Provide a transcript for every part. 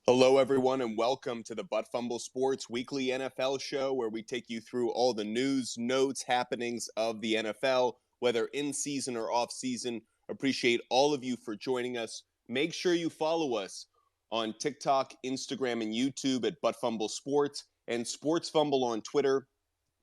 Hello, everyone, and welcome to the Fumble Sports Weekly NFL Show, where we take you through all the news, notes, happenings of the NFL, whether in season or off season. Appreciate all of you for joining us. Make sure you follow us on TikTok, Instagram, and YouTube at Fumble Sports and Sports Fumble on Twitter.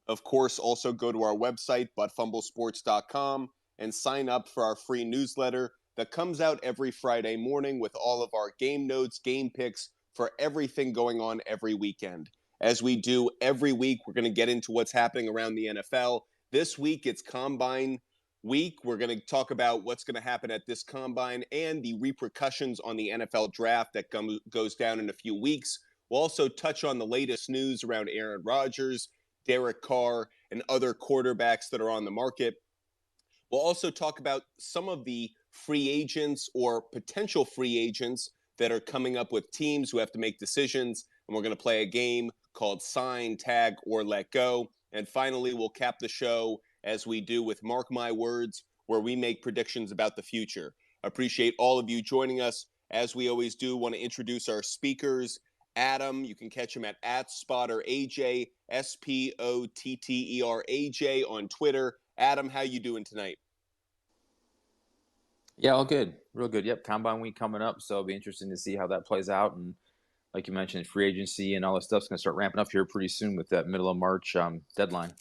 Of course, also go to our website, buttfumblesports.com, and sign up for our free newsletter that comes out every Friday morning with all of our game notes, game picks for everything going on every weekend. As we do every week, we're going to get into what's happening around the NFL. This week, it's Combine week. We're going to talk about what's going to happen at this Combine and the repercussions on the NFL draft that goes down in a few weeks. We'll also touch on the latest news around Aaron Rodgers, Derek Carr, and other quarterbacks that are on the market. We'll also talk about some of the free agents or potential free agents that are coming up with teams who have to make decisions. And we're going to play a game called Sign, Tag, or Let Go. And finally, we'll cap the show as we do with Mark My Words, where we make predictions about the future. Appreciate all of you joining us. As we always do, want to introduce our speakers. Adam, you can catch him at @SpotterAJ, SPOTTERAJ on Twitter. Adam, how you doing tonight? Yeah, all good. Real good. Yep, Combine week coming up, so it'll be interesting to see how that plays out. And like you mentioned, free agency and all this stuff's going to start ramping up here pretty soon with that middle of March deadline.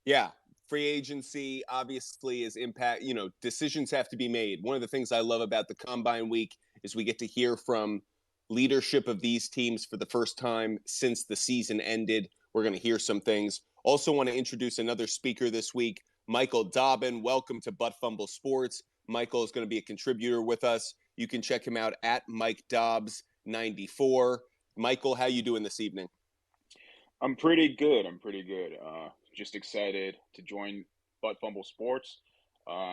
Yeah, free agency obviously is impact, decisions have to be made. One of the things I love about the Combine week is we get to hear from leadership of these teams for the first time since the season ended. We're going to hear some things. Also want to introduce another speaker this week, Michael Dobbin. Welcome to Butt Fumble Sports. Michael is going to be a contributor with us. You can check him out at Mike Dobbs 94. Michael, how you doing this evening? I'm pretty good. Just excited to join Butt Fumble Sports.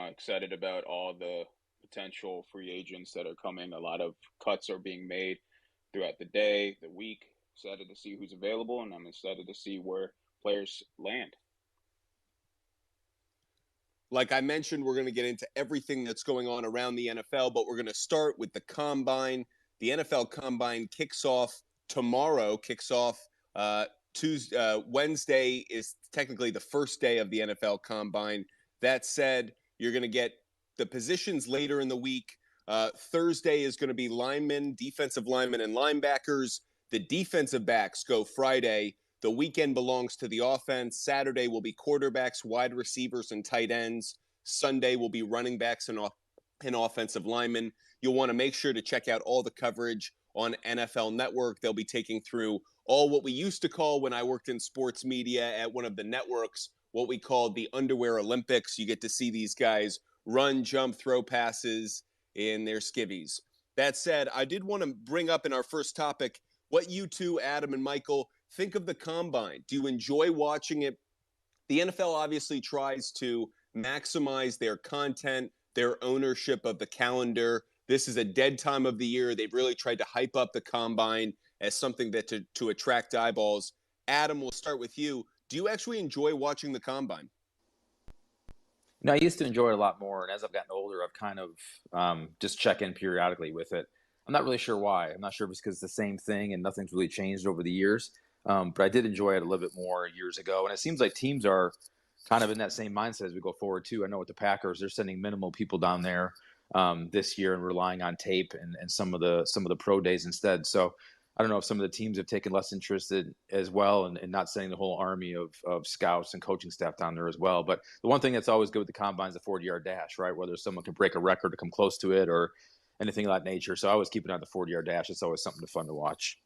Excited about all the potential free agents that are coming. A lot of cuts are being made throughout the day, the week. Excited to see who's available, and I'm excited to see where players land. Like I mentioned, we're going to get into everything that's going on around the NFL, but we're going to start with the Combine. The NFL Combine kicks off tomorrow, Wednesday is technically the first day of the NFL Combine. That said, you're going to get the positions later in the week. Thursday is going to be linemen, defensive linemen, and linebackers. The defensive backs go Friday. The weekend belongs to the offense. Saturday will be quarterbacks, wide receivers, and tight ends. Sunday will be running backs and offensive linemen. You'll want to make sure to check out all the coverage on NFL Network. They'll be taking through all what we used to call, when I worked in sports media at one of the networks, what we called the Underwear Olympics. You get to see these guys run, jump, throw passes in their skivvies. That said, I did want to bring up in our first topic what you two, Adam and Michael, think of the Combine. Do you enjoy watching it? The NFL obviously tries to maximize their content, their ownership of the calendar. This is a dead time of the year. They've really tried to hype up the Combine as something that to attract eyeballs. Adam, we'll start with you. Do you actually enjoy watching the Combine? No, I used to enjoy it a lot more, and as I've gotten older, I've kind of just check in periodically with it. I'm not really sure why. I'm not sure if it's because it's the same thing and nothing's really changed over the years. But I did enjoy it a little bit more years ago, and it seems like teams are kind of in that same mindset as we go forward too. I know with the Packers, they're sending minimal people down there this year and relying on tape and some of the pro days instead. So I don't know if some of the teams have taken less interest in, as well, and not sending the whole army of scouts and coaching staff down there as well. But the one thing that's always good with the combine is the 40-yard dash, right? Whether someone can break a record or come close to it or anything of that nature. So I always keep it on the 40-yard dash. It's always something fun to watch.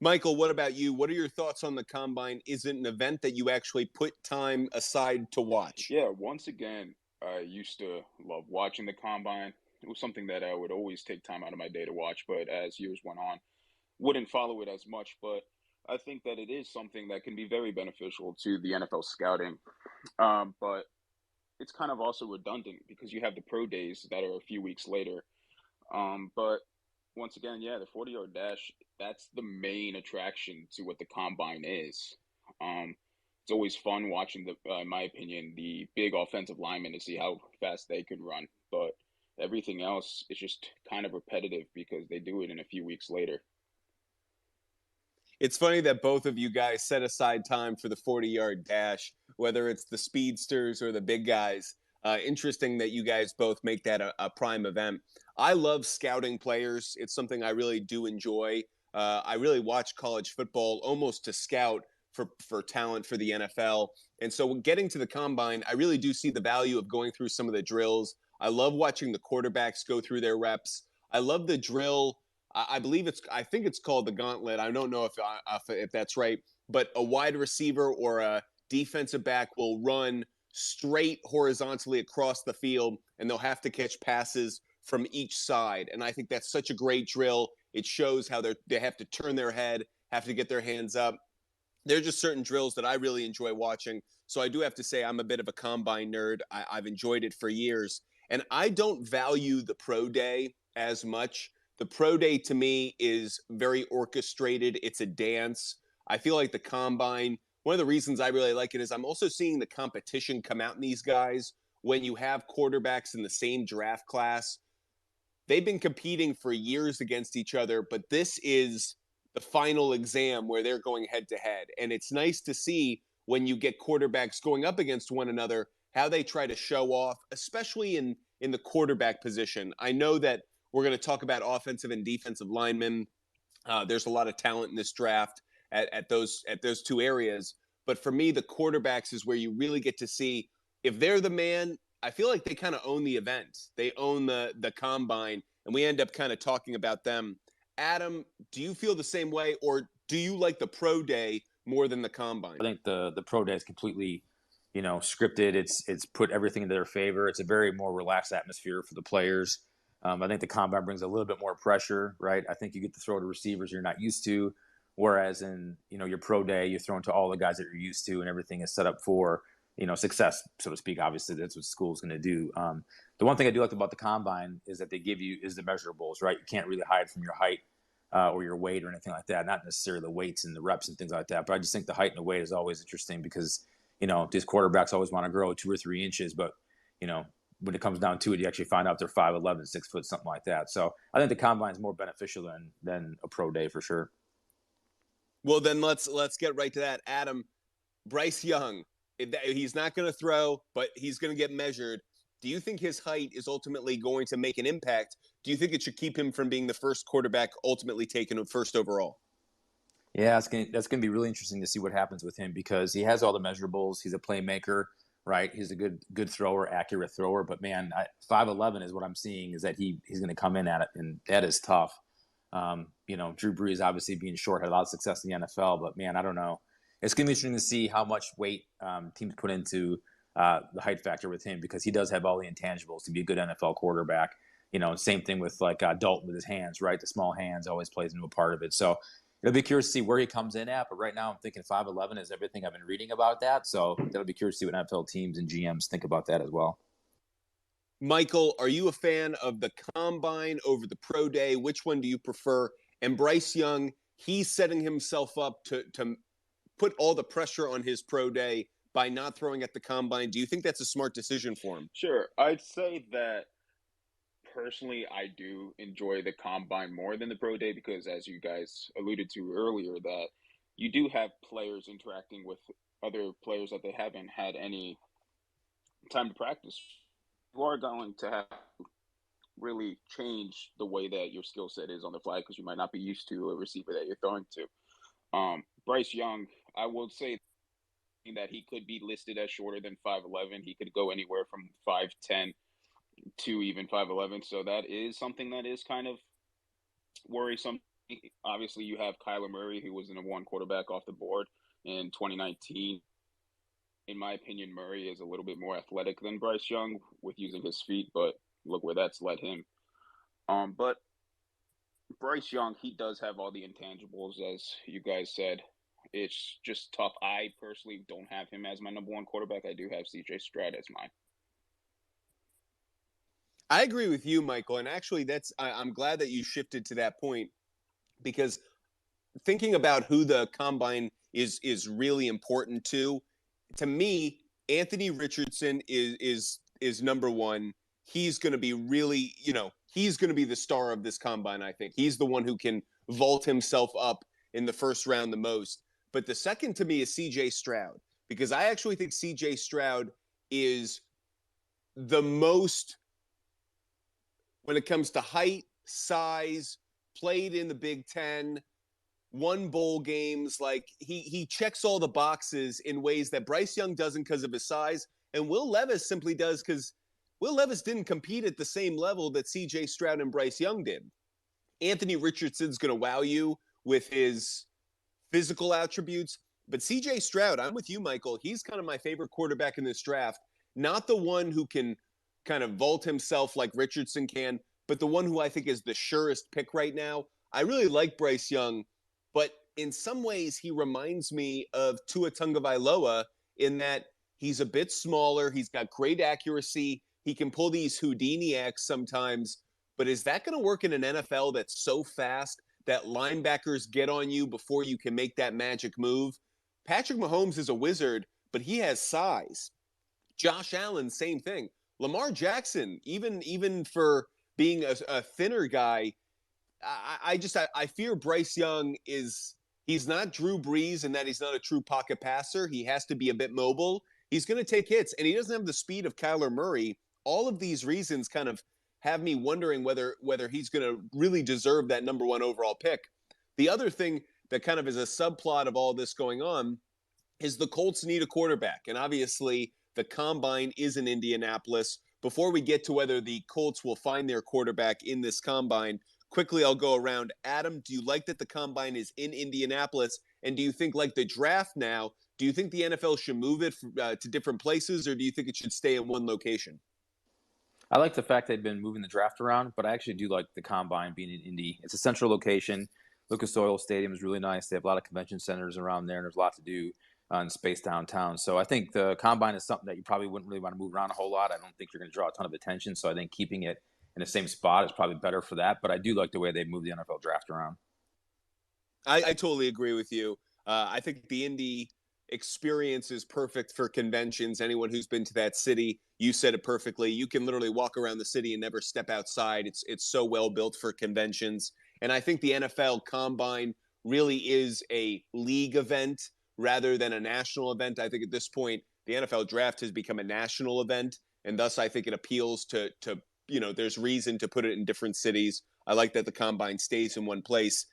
Michael, what about you? What are your thoughts on the Combine? Is it an event that you actually put time aside to watch? Yeah, once again, I used to love watching the combine. It was something that I would always take time out of my day to watch, but as years went on, wouldn't follow it as much. But I think that it is something that can be very beneficial to the NFL scouting. But it's kind of also redundant because you have the pro days that are a few weeks later. But once again, yeah, the 40-yard dash, that's the main attraction to what the combine is. It's always fun watching in my opinion, the big offensive linemen to see how fast they can run. But everything else is just kind of repetitive because they do it in a few weeks later. It's funny that both of you guys set aside time for the 40-yard dash, whether it's the speedsters or the big guys. Interesting that you guys both make that a prime event. I love scouting players. It's something I really do enjoy. I really watch college football almost to scout for talent for the NFL. And so getting to the combine, I really do see the value of going through some of the drills. I love watching the quarterbacks go through their reps. I love the drill. I think it's called the gauntlet. I don't know if that's right, but a wide receiver or a defensive back will run straight horizontally across the field, and they'll have to catch passes from each side. And I think that's such a great drill. It shows how they have to turn their head, have to get their hands up. There are just certain drills that I really enjoy watching. So I do have to say I'm a bit of a combine nerd. I've enjoyed it for years. And I don't value the pro day as much. The pro day to me is very orchestrated. It's a dance. I feel like the combine, one of the reasons I really like it is I'm also seeing the competition come out in these guys. When you have quarterbacks in the same draft class, they've been competing for years against each other, but this is the final exam where they're going head to head. And it's nice to see when you get quarterbacks going up against one another, how they try to show off, especially in the quarterback position. I know that we're going to talk about offensive and defensive linemen. There's a lot of talent in this draft at those two areas. But for me, the quarterbacks is where you really get to see if they're the man. I feel like they kind of own the event. They own the combine, and we end up kind of talking about them. Adam, do you feel the same way, or do you like the pro day more than the combine? I think the pro day is completely, scripted. It's put everything into their favor. It's a very more relaxed atmosphere for the players. I think the combine brings a little bit more pressure, right? I think you get to throw to receivers you're not used to, whereas in your pro day you're throwing to all the guys that you're used to, and everything is set up for success, so to speak. Obviously, that's what school's going to do. The one thing I do like about the combine is that they give you is the measurables, right? You can't really hide from your height or your weight or anything like that. Not necessarily the weights and the reps and things like that, but I just think the height and the weight is always interesting because these quarterbacks always want to grow 2 or 3 inches, but when it comes down to it, you actually find out they're 5'11", 6 foot, something like that. So I think the combine is more beneficial than a pro day for sure. Well, then let's get right to that. Adam, Bryce Young, he's not going to throw, but he's going to get measured. Do you think his height is ultimately going to make an impact? Do you think it should keep him from being the first quarterback ultimately taken first overall? Yeah, that's going to be really interesting to see what happens with him because he has all the measurables. He's a playmaker, right? He's a good thrower, accurate thrower. But, man, 5'11" is what I'm seeing is that he's going to come in at it, and that is tough. Drew Brees obviously being short had a lot of success in the NFL, but, man, I don't know. It's going to be interesting to see how much weight teams put into the height factor with him because he does have all the intangibles to be a good NFL quarterback. Same thing with like Dalton with his hands, right? The small hands always plays into a part of it. So it'll be curious to see where he comes in at. But right now I'm thinking 5'11" is everything I've been reading about that. So that'll be curious to see what NFL teams and GMs think about that as well. Michael, are you a fan of the combine over the pro day? Which one do you prefer? And Bryce Young, he's setting himself up to put all the pressure on his pro day by not throwing at the combine. Do you think that's a smart decision for him? Sure. I'd say that personally, I do enjoy the combine more than the pro day because, as you guys alluded to earlier, that you do have players interacting with other players that they haven't had any time to practice. You are going to have to really change the way that your skill set is on the fly because you might not be used to a receiver that you're throwing to. Bryce Young, I will say that he could be listed as shorter than 5'11". He could go anywhere from 5'10" to even 5'11". So that is something that is kind of worrisome. Obviously, you have Kyler Murray, who was the number 1 quarterback off the board in 2019. In my opinion, Murray is a little bit more athletic than Bryce Young with using his feet, but look where that's led him. But Bryce Young, he does have all the intangibles, as you guys said. It's just tough. I personally don't have him as my number 1 quarterback. I do have C.J. Stroud as mine. I agree with you, Michael. And actually, I'm glad that you shifted to that point because thinking about who the combine is really important to me, Anthony Richardson is number 1. he's going to be really, he's going to be the star of this combine, I think. He's the one who can vault himself up in the first round the most. But the second to me is CJ Stroud, because I actually think CJ Stroud is the most, when it comes to height, size, played in the Big Ten, won bowl games. Like he checks all the boxes in ways that Bryce Young doesn't because of his size, and Will Levis simply does because Will Levis didn't compete at the same level that C.J. Stroud and Bryce Young did. Anthony Richardson's going to wow you with his physical attributes, but C.J. Stroud, I'm with you, Michael. He's kind of my favorite quarterback in this draft. Not the one who can kind of vault himself like Richardson can, but the one who I think is the surest pick right now. I really like Bryce Young, but in some ways he reminds me of Tua Tagovailoa in that he's a bit smaller. He's got great accuracy. He can pull these Houdini acts sometimes, but is that going to work in an NFL that's so fast that linebackers get on you before you can make that magic move? Patrick Mahomes is a wizard, but he has size. Josh Allen, same thing. Lamar Jackson, even for being a thinner guy, I fear Bryce Young he's not Drew Brees in that he's not a true pocket passer. He has to be a bit mobile. He's going to take hits, and he doesn't have the speed of Kyler Murray. All of these reasons kind of have me wondering whether he's going to really deserve that number one overall pick. The other thing that kind of is a subplot of all this going on is the Colts need a quarterback, and obviously the combine is in Indianapolis. Before we get to whether the Colts will find their quarterback in this combine, quickly I'll go around. Adam, do you like that the combine is in Indianapolis? And do you think, like the draft now, do you think the NFL should move it to different places, or do you think it should stay in one location? I like the fact they've been moving the draft around, but I actually do like the combine being in Indy. It's a central location. Lucas Oil Stadium is really nice. They have a lot of convention centers around there, and there's a lot to do in space downtown. So I think the combine is something that you probably wouldn't really want to move around a whole lot. I don't think you're going to draw a ton of attention. So I think keeping it in the same spot is probably better for that. But I do like the way they moved the NFL draft around. I totally agree with you. I think the Indy experience is perfect for conventions. Anyone who's been to that city, you said it perfectly. You can literally walk around the city and never step outside. It's so well built for conventions. And I think the NFL Combine really is a league event rather than a national event. I think at this point, the NFL Draft has become a national event, and thus I think it appeals to there's reason to put it in different cities. I like that the Combine stays in one place.